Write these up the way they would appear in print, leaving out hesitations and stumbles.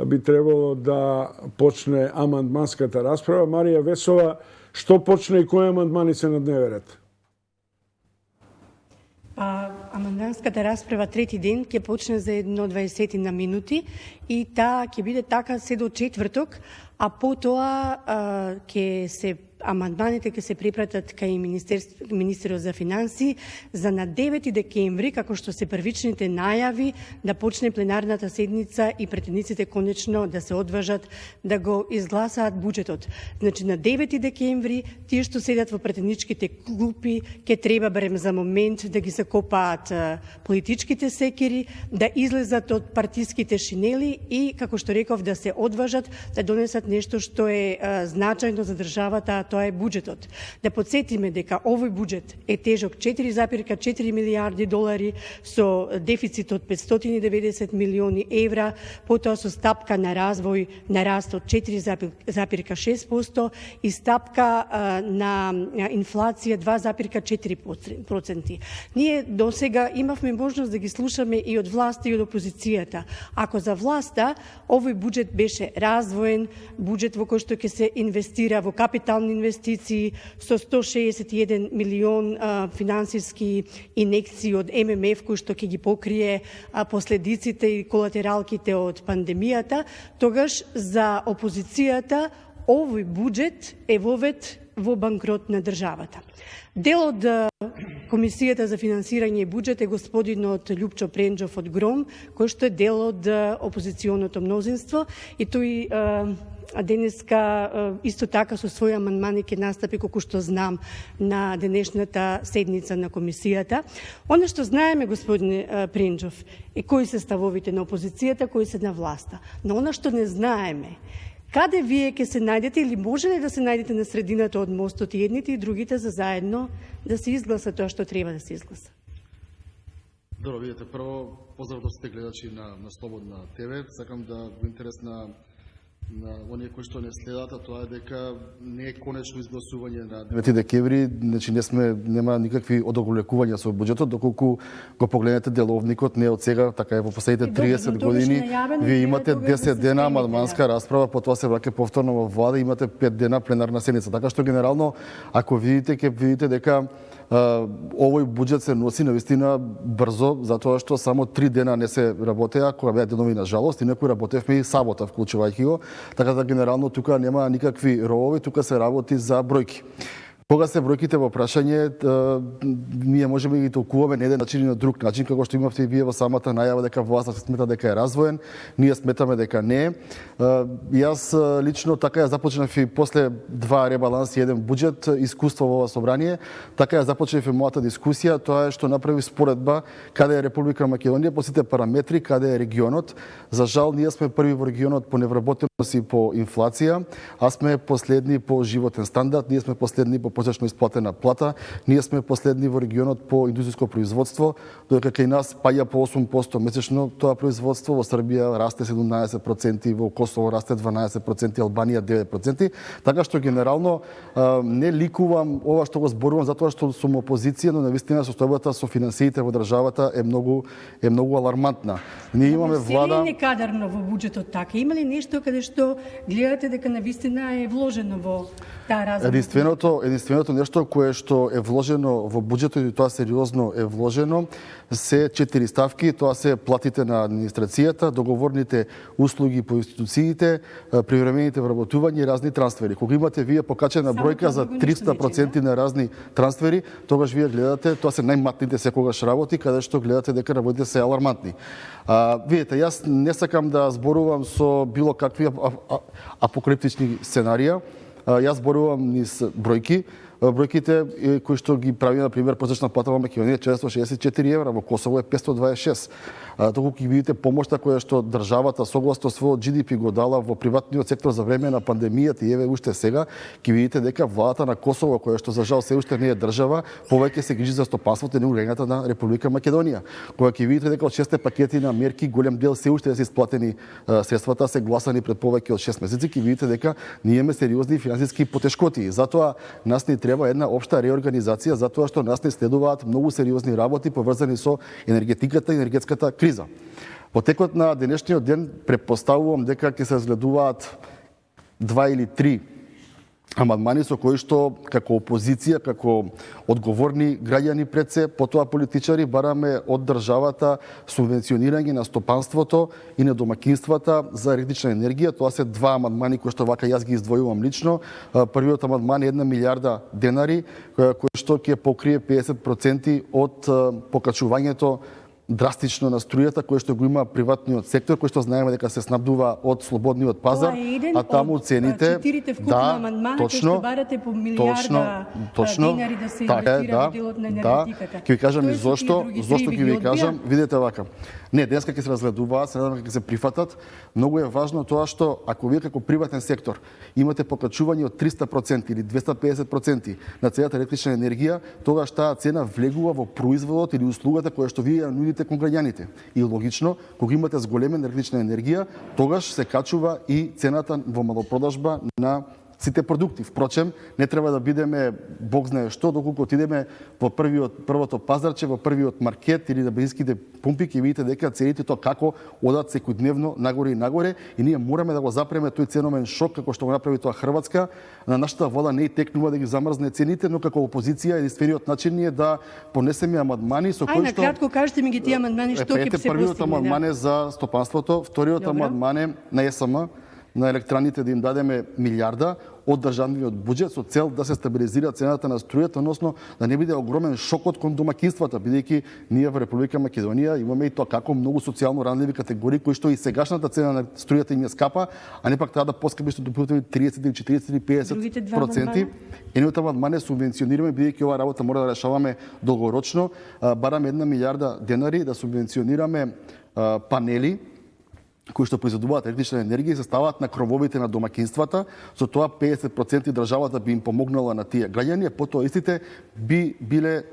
би требало да почне амандманската расправа. Марија Весова, што почне и кои амандмани се на дневен ред? Амандманската расправа трети ден ќе почне за 1:20 на минути и таа ќе биде така се до четврток, а потоа амандманите ќе се препратат кај Министерот за финансии за на 9 декември, како што се првичните најави да почне пленарната седница и претедниците конечно да се одважат да го изгласаат буџетот. Значи на 9 декември тие што седат во претедничките клупи ќе треба барем за момент да ги закопаат политичките секери, да излезат од партиските шинели и како што реков да се одважат да донесат нешто што е значајно за државата, тоа е буџетот. Да подсетиме дека овој буџет е тежок 4,4 милијарди долари со дефицит од 590 милиони евра, потоа со стапка на развој на раст од 4,6% и стапка на инфлација 2,4%. Ние досега имавме можност да ги слушаме и од власта и од опозицијата. Ако за власта овој буџет беше развоен, буџет во кој што ќе се инвестира во капитални инвестиции со 161 милион финансиски инекции од ММФ кој што ќе ги покрие последиците и колатералките од пандемијата, тогаш за опозицијата овој буџет е вовед во банкрот на државата. Дел од Комисијата за финансирање и буџет е господинот Љупчо Пренџов од ГРОМ, кој што е дел од опозиционото мнозинство и тој денеска исто така со своји амандмани ќе настапи, колку што знам, на денешната седница на комисијата. Оно што знаеме, господин Пренџов, е кои се ставовите на опозицијата, кои се на власта. Но оно што не знаеме, каде вие ќе се најдете или може ли да се најдете на средината од мостот и едните и другите за заедно да се изгласа тоа што треба да се изгласа? Добро, видите, прво поздрав до сите гледачи на Слободна ТВ. Сакам да во интерес на оние кои што не следат, тоа е дека не е конечно изгласување на 9 декември, значи нема никакви одоголекувања со буџетот, доколку го погледнете деловникот, не од сега, така е во последните 30 години, вие имате 10 дена амандманска расправа, потоа се враќа повторно во влада, имате 5 дена пленарна седница. Така што генерално, ако видите, ќе видите дека овој буџет се носи навистина брзо, затоа што само 3 дена не се работеа, кога беа денови на жалост, и некои работевме и сабота, вклучувајќи го, така да генерално тука нема никакви ровови, тука се работи за бројки. Кога се бројките во прашање, ние можеме да ги толкуваме на еден начин и на друг начин, како што имавте и вие во самата најава дека власта се смета дека е развоен, ние сметаме дека не е. Јас лично така ја започнав и после 2 ребаланси и 1 буџет, искуство во ова собрание, така ја започнав и мојата дискусија, тоа е што направи споредба каде е Република Македонија по сите параметри, каде е регионот. За жал, ние сме први во регионот по невработеност и по инфлација, а сме последни по животен стандард, ние сме последни по посечно исплатена плата, ние сме последни во регионот по индустријско производство, додека кај нас паѓа по 8% месечно тоа производство, во Србија расте 17%, во Косово расте 12%, Албанија 9%, така што генерално не ликувам ова што го зборувам затоа што сум опозиција, но навистина состојбата со финансиите во државата е многу алармантна. Ние имаме влада некадарно во буџетот така. Има ли нешто каде што гледате дека навистина е вложено во таа размера? Единственото нешто кое што е вложено во буџетот и тоа сериозно е вложено се 4 ставки, тоа се платите на администрацијата, договорните услуги по институциите, привремените вработувања и разни трансфери. Кога имате вие покачена бројка за 300% на разни трансфери, тогаш вие гледате, тоа се најматните секогаш работи, каде што гледате дека работите се алармантни. Видите, јас не сакам да зборувам со било какви апокалиптични сценарија. Јас зборувам низ бројки. Бројките кои што ги прави, на пример, prosečna плата во Македонија е 464 евра, во Косово е 526. Толку ќе видите помошта која што државата согласно својот GDP го дала во приватниот сектор за време на пандемијата и еве уште сега, ќе видите дека владата на Косово, која што за жал се уште не е држава, повеќе се грижи за стопанството и неурењата на Република Македонија. Кога ќе видите дека од 6 пакети на мерки голем дел се уште се исплатени средствата, се гласани пред повеќе од 6 месеци, ќе видите дека ние имаме сериозни финансиски потешкоти. Затоа нас ни треба една општа реорганизација, затоа што нас не следуваат многу сериозни работи поврзани со енергетиката и енергетската криза. Во текот на денешниот ден претпоставувам дека ќе се разгледуваат 2 или 3 амандмани со кои што како опозиција, како одговорни граѓани пред се, потоа политичари бараме од државата субвенционирање на стопанството и на домакинствата за електрична енергија. Тоа се 2 амандмани кои што вака јас ги издвојувам лично. Првиот амандман е 1 милиарда денари кој што ќе покрие 50% од покачувањето драстично на струјата кој што го има приватниот сектор, кој што знаеме дека се снабдува од слободниот пазар, а таму цените точно барате по милиарда денари да се инвестира во делот на енергетиката. Ќе ви кажам и зошто ќе ви кажам, видете вака. Не, денеска ќе се разгледуваат, се надам дека ќе се прифатат. Многу е важно тоа што ако вие како приватен сектор имате покачување од 300% или 250% на цената електрична енергија, тогаш таа цена влегува во производот или услугата која што вие ја нудите кон граѓаните. И логично, кога имате зголемена електрична енергија, тогаш се качува и цената во малопродажба на сите продукти. Впрочем, не треба да бидеме бог знае што, доколку отидеме во првото пазарче, во првиот маркет или на бензинските пумпи, ќе видите дека цените тоа како одат секојдневно нагоре и нагоре и ние мораме да го запреме тој ценомен шок како што го направи тоа Хрватска. На нашата влада не и текнува да ги замрзне цените, но како опозиција единствениот начин е да понесеме амандмани со кои што накратко кажете ми ги тие амандмани што ќе се постигне. Првиот амандман е за стопанството, вториот амандман е на ЕСМ, на електраните да им дадеме милиарда од државниот буџет со цел да се стабилизира цената на струјата, односно да не биде огромен шокот кон домакинствата, бидејќи ние во Република Македонија имаме и тоа како многу социјално ранливи категории кои што и сегашната цена на струјата им е скапа, а не пак таа да поскапи што допълнителни 30 или 40 или 50%. Едниот амандман е субвенционираме, бидејќи оваа работа мора да решаваме долгорочно, бараме 1 милиарда денари да субвенционираме панели кои што произведуваат електрична енергија и се ставаат на крововите на домакинствата, со тоа 50% државата би им помогнала на тие граѓани, потоа истите би биле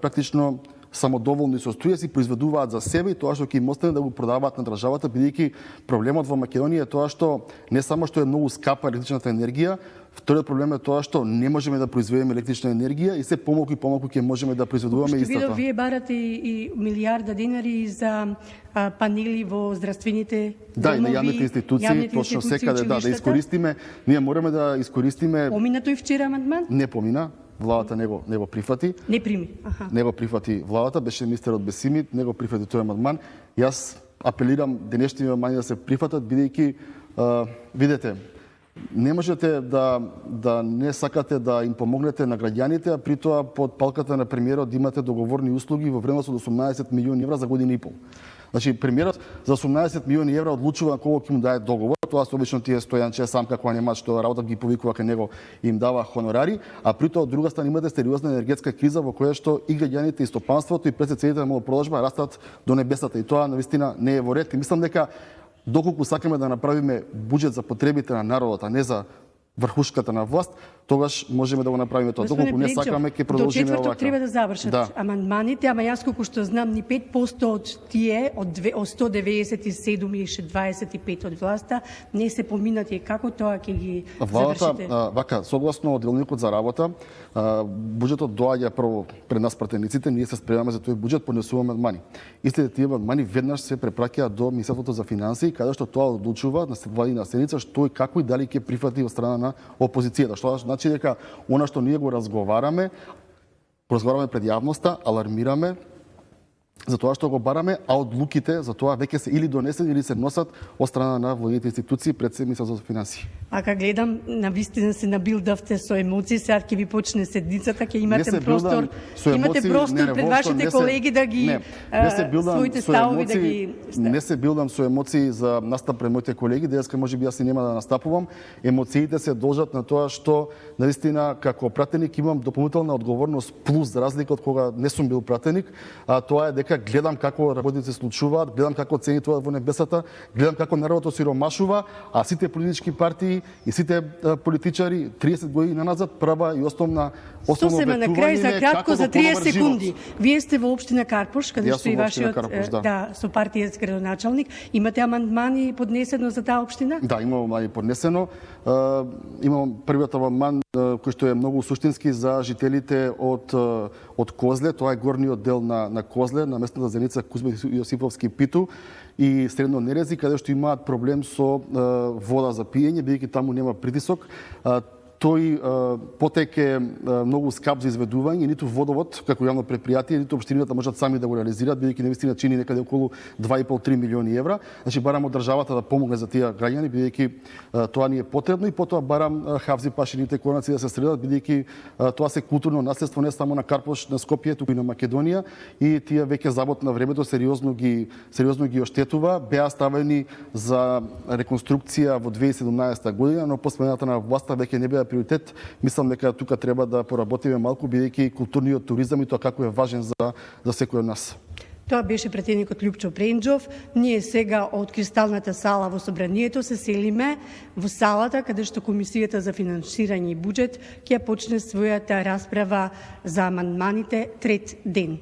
практично самодоволни со струја, си произведуваат за себе и тоа што ќе им остане да го продаваат на државата, бидејќи проблемот во Македонија е тоа што не само што е многу скапа електричната енергија, вториот проблем е тоа што не можеме да произведеме електрична енергија и се помалку и помалку ќе можеме да произведуваме истата. Вие барате и милиарда денари за панели во здравствените домови, и на јавните институции, точно секаде да искористиме. Ние мораме да искористиме. Помина тој вчера амандман? Не помина. Владата не го прифати. Не прими. Не го прифати владата, беше министерот Бесими, не го прифати тој амандман. Јас апелирам денешните амандмани да се прифатат, бидејќи видете, не можете да не сакате да им помогнете на граѓаните, а при тоа под палката на премиерот да имате договорни услуги во вредност од 18 милиони евра за година и пол. Значи, премиерот за 18 милиони евра одлучува кого ќе му даде договор. Тоа се обично тие Стојанче сам како анимач што работа ги повикува кај него и им дава хонорари, а при тоа од друга страна имате сериозна енергетска криза во која што и граѓаните и стопанството и пред се цените на малопродажба растат до небесата и тоа навистина не е во ред. И мислам дека доколку сакаме да направиме буџет за потребите на народот, а не за врхушката на власт, тогаш можеме да го направиме тоа. Доколку не сакаме, ќе продолжиме овака. До четврток треба да завршат амандманите, ама јас колку што знам ни 5% од тие од 197 или 25 од власта не се поминати. Како тоа ќе ги завршите? Вака, согласно одделникот за работа, буџетот доаѓа прво пред нас пратениците, ние се спремаме за тој буџет, понесуваме амандмани. Истите тие амандмани веднаш се препраќаат до Министерството за финансии, каде што тоа одлучува на владина седница што и како и дали ќе прифати од страна на опозицијата. Што значи дека она што ние го разговараме пред јавноста, алармираме за тоа што го бараме, а одлуките за тоа веќе се или донесени или се носат од страна на владините институции пред се Министерството за финансии. Ака гледам, навистина се набилдавте со емоции, сега ќе ви почне седницата, ќе имате простор, пред вашите колеги да ги своите ставови да ги. Не се билдам со емоции за настап пред моите колеги, денеска можеби јас и нема да настапувам. Емоциите се должат на тоа што навистина како пратеник имам дополнителна одговорност плюс за разлика од кога не сум бил пратеник, а тоа е дека гледам како работите се случуваат, гледам како цените во небесата, гледам како народот осиромашува, а сите политички партии и сите политичари 30 години назад прва и основно ветување на крај за кратко за 30 секунди. Вие сте во општина Карпош, каде што и вашиот со партијски градоначалник, имате амандмани поднесено за таа општина? Да, имам амандмани поднесено. Имам првиот амандман кој што е многу суштински за жителите од Козле. Тоа е горниот дел на Козле, на местната заедница Кузма Јосиповски Питу и Средно Нерези, каде што имаат проблем со вода за пиење, бидејќи таму нема притисок. Тој потек е многу скап за изведување, ниту водовод како јавно предпријатие, ниту општините можат сами да го реализираат, бидејќи навистина чини некаде околу 2,5-3 милиони евра. Значи барам од државата да помогне за тие граѓани, бидејќи тоа ни е потребно, и потоа барам хавзи, пашините, корнаци да се средат, бидејќи тоа се културно наследство не само на Карпош, на Скопје, туку и на Македонија, и тие веќе забот на времето сериозно ги оштетува. Беа ставени за реконструкција во 2017 година, но по смената на власта веќе не беа приоритет. Мислам дека тука треба да поработиме малку, бидејќи културниот туризам и тоа како е важен за секој од нас. Тоа беше претедникот Лјупчо Пренџов. Ние сега од Кристалната сала во Собранието се селиме во салата каде што Комисијата за финансирање и буџет ќе почне својата расправа за амандманите трет ден.